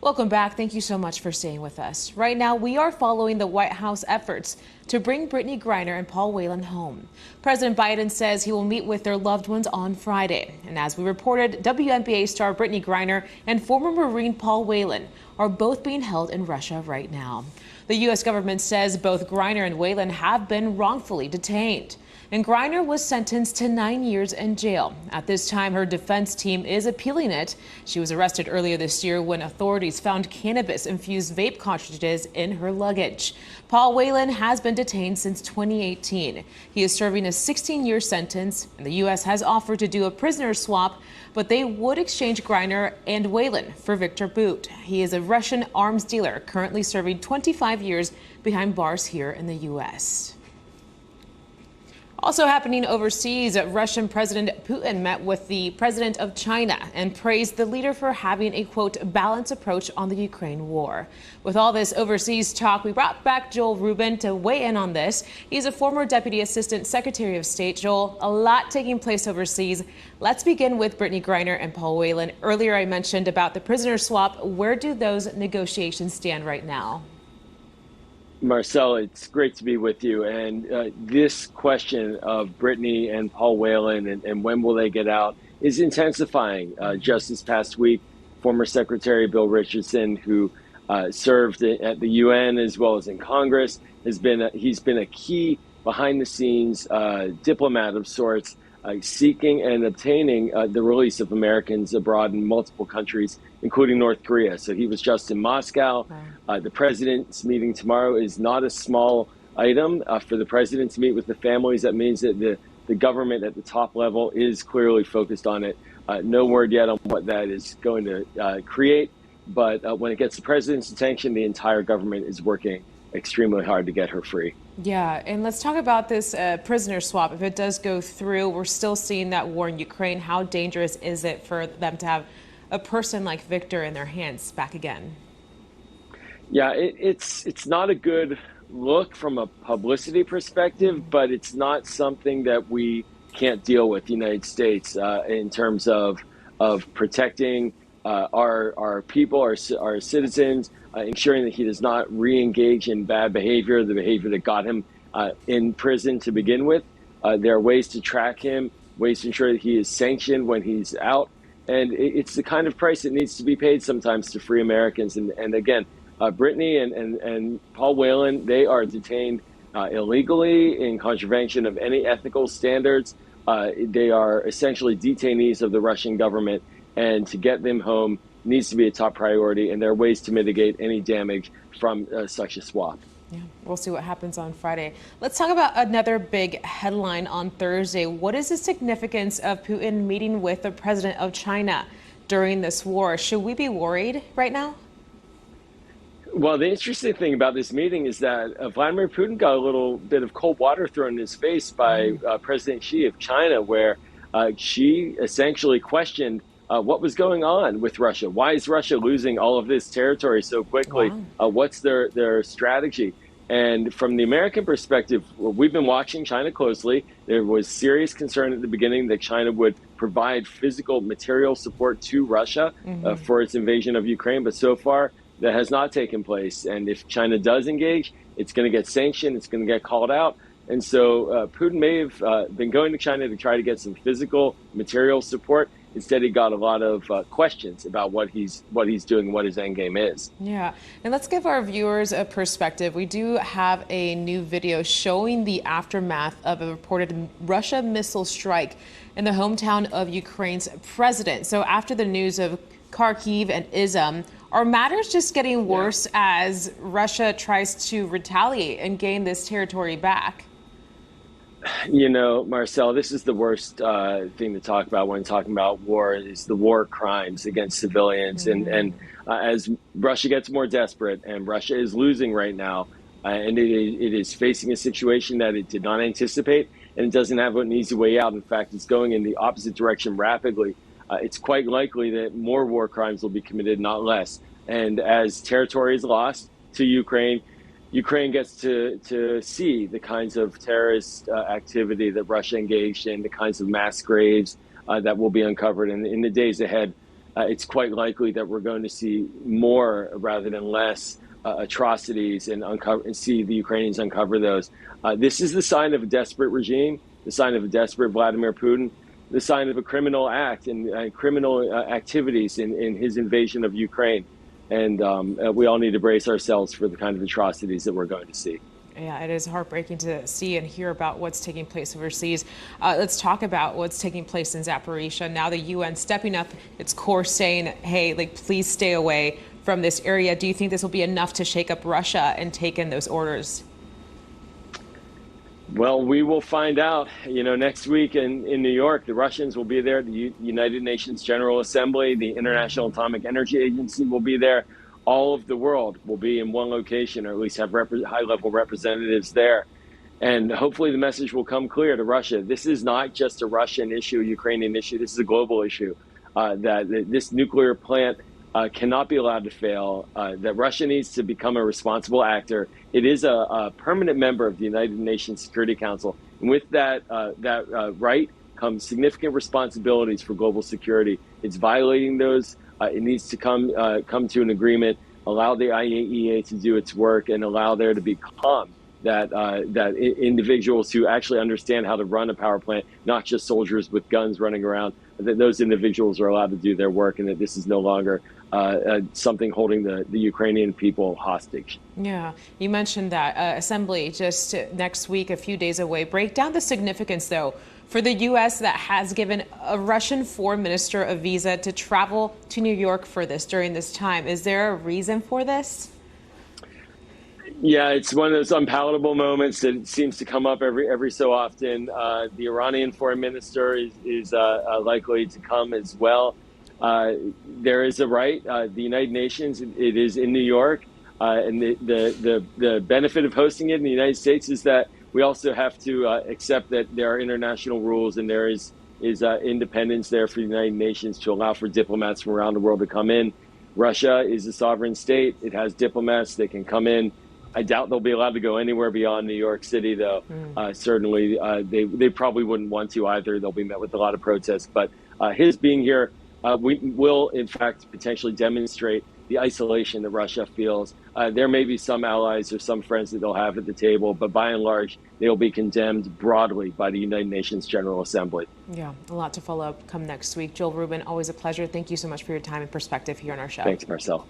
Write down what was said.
Welcome back. Thank you so much for staying with us. Right now, we are following the White House efforts to bring Brittany Griner and Paul Whelan home. President Biden says he will meet with their loved ones on Friday. And as we reported, WNBA star Brittany Griner and former Marine Paul Whelan are both being held in Russia right now. The U.S. government says both Griner and Whelan have been wrongfully detained. And Griner was sentenced to 9 years in jail. At this time, her defense team is appealing it. She was arrested earlier this year when authorities found cannabis-infused vape cartridges in her luggage. Paul Whelan has been detained since 2018. He is serving a 16-year sentence, and the U.S. has offered to do a prisoner swap, but they would exchange Griner and Whelan for Victor Bout. He is a Russian arms dealer currently serving 25 years behind bars here in the U.S. Also happening overseas, Russian President Putin met with the president of China and praised the leader for having a, quote, balanced approach on the Ukraine war. With all this overseas talk, we brought back Joel Rubin to weigh in on this. He's a former Deputy Assistant Secretary of State. Joel, a lot taking place overseas. Let's begin with Brittany Griner and Paul Whelan. Earlier I mentioned about the prisoner swap. Where do those negotiations stand right now? Marcel, it's great to be with you. And this question of Brittany and Paul Whelan and when will they get out is intensifying. Just this past week, former Secretary Bill Richardson, who served at the UN as well as in Congress, he's been a key behind-the-scenes diplomat of sorts, seeking and obtaining the release of Americans abroad in multiple countries, including North Korea. So he was just in Moscow. The president's meeting tomorrow is not a small item. For the president to meet with the families, that means that the government at the top level is clearly focused on it. No word yet on what that is going to create. But when it gets the president's attention, the entire government is working extremely hard to get her free. Yeah, and let's talk about this prisoner swap. If it does go through, we're still seeing that war in Ukraine. How dangerous is it for them to have a person like Victor in their hands back again? Yeah, it's not a good look from a publicity perspective, but it's not something that we can't deal with, the United States, in terms of protecting our people, our citizens, ensuring that he does not re-engage in bad behavior, the behavior that got him in prison to begin with. There are ways to track him, ways to ensure that he is sanctioned when he's out. And it's the kind of price that needs to be paid sometimes to free Americans. And again, Brittany and Paul Whelan, they are detained illegally in contravention of any ethical standards. They are essentially detainees of the Russian government. And to get them home needs to be a top priority, and there are ways to mitigate any damage from such a swap. Yeah, we'll see what happens on Friday. Let's talk about another big headline on Thursday. What is the significance of Putin meeting with the president of China during this war? Should we be worried right now? Well, the interesting thing about this meeting is that Vladimir Putin got a little bit of cold water thrown in his face by President Xi of China, where Xi essentially questioned what was going on with Russia. Why is Russia losing all of this territory so quickly? Wow. What's their strategy? And from the American perspective, we've been watching China closely. There was serious concern at the beginning that China would provide physical material support to Russia for its invasion of Ukraine. But so far, that has not taken place. And if China does engage, it's going to get sanctioned. It's going to get called out. And so Putin may have been going to China to try to get some physical material support. Instead, he got a lot of questions about what he's doing, what his end game is. Yeah, and let's give our viewers a perspective. We do have a new video showing the aftermath of a reported Russia missile strike in the hometown of Ukraine's president. So after the news of Kharkiv and Izum, are matters just getting worse as Russia tries to retaliate and gain this territory back? You know, Marcel, this is the worst thing to talk about when talking about war is the war crimes against civilians. And as Russia gets more desperate, and Russia is losing right now, and it is facing a situation that it did not anticipate, and it doesn't have an easy way out. In fact, it's going in the opposite direction rapidly. It's quite likely that more war crimes will be committed, not less. And as territory is lost to Ukraine, Ukraine gets to see the kinds of terrorist activity that Russia engaged in, the kinds of mass graves that will be uncovered in the days ahead. it's quite likely that we're going to see more rather than less atrocities and see the Ukrainians uncover those. This is the sign of a desperate regime, the sign of a desperate Vladimir Putin, the sign of a criminal act and criminal activities in his invasion of Ukraine. And we all need to brace ourselves for the kind of atrocities that we're going to see. Yeah, it is heartbreaking to see and hear about what's taking place overseas. Let's talk about what's taking place in Zaporizhia. Now the UN stepping up its course, saying, hey, like, please stay away from this area. Do you think this will be enough to shake up Russia and take in those orders? Well, we will find out. Next week in New York, the Russians will be there. The United Nations General Assembly, the International Atomic Energy Agency will be there. All of the world will be in one location, or at least have high-level representatives there. And hopefully the message will come clear to Russia. This is not just a Russian issue, a Ukrainian issue. This is a global issue, that this nuclear plant cannot be allowed to fail, that Russia needs to become a responsible actor. It is a permanent member of the United Nations Security Council. And with that right comes significant responsibilities for global security. It's violating those. It needs to come to an agreement, allow the IAEA to do its work, and allow there to be calm that individuals who actually understand how to run a power plant, not just soldiers with guns running around, that those individuals are allowed to do their work, and that this is no longer something holding the Ukrainian people hostage. Yeah, you mentioned that assembly just next week, a few days away. Break down the significance, though, for the U.S. that has given a Russian foreign minister a visa to travel to New York for this during this time. Is there a reason for this? Yeah, it's one of those unpalatable moments that seems to come up every so often. The Iranian foreign minister is likely to come as well. There is a right. The United Nations, it is in New York, and the benefit of hosting it in the United States is that we also have to accept that there are international rules, and there is independence there for the United Nations to allow for diplomats from around the world to come in. Russia is a sovereign state. It has diplomats that can come in. I doubt they'll be allowed to go anywhere beyond New York City, though. Certainly, they probably wouldn't want to either. They'll be met with a lot of protests. But his being here will, in fact, potentially demonstrate the isolation that Russia feels. There may be some allies or some friends that they'll have at the table, but by and large, they'll be condemned broadly by the United Nations General Assembly. Yeah, a lot to follow up come next week. Joel Rubin, always a pleasure. Thank you so much for your time and perspective here on our show. Thanks, Marcel.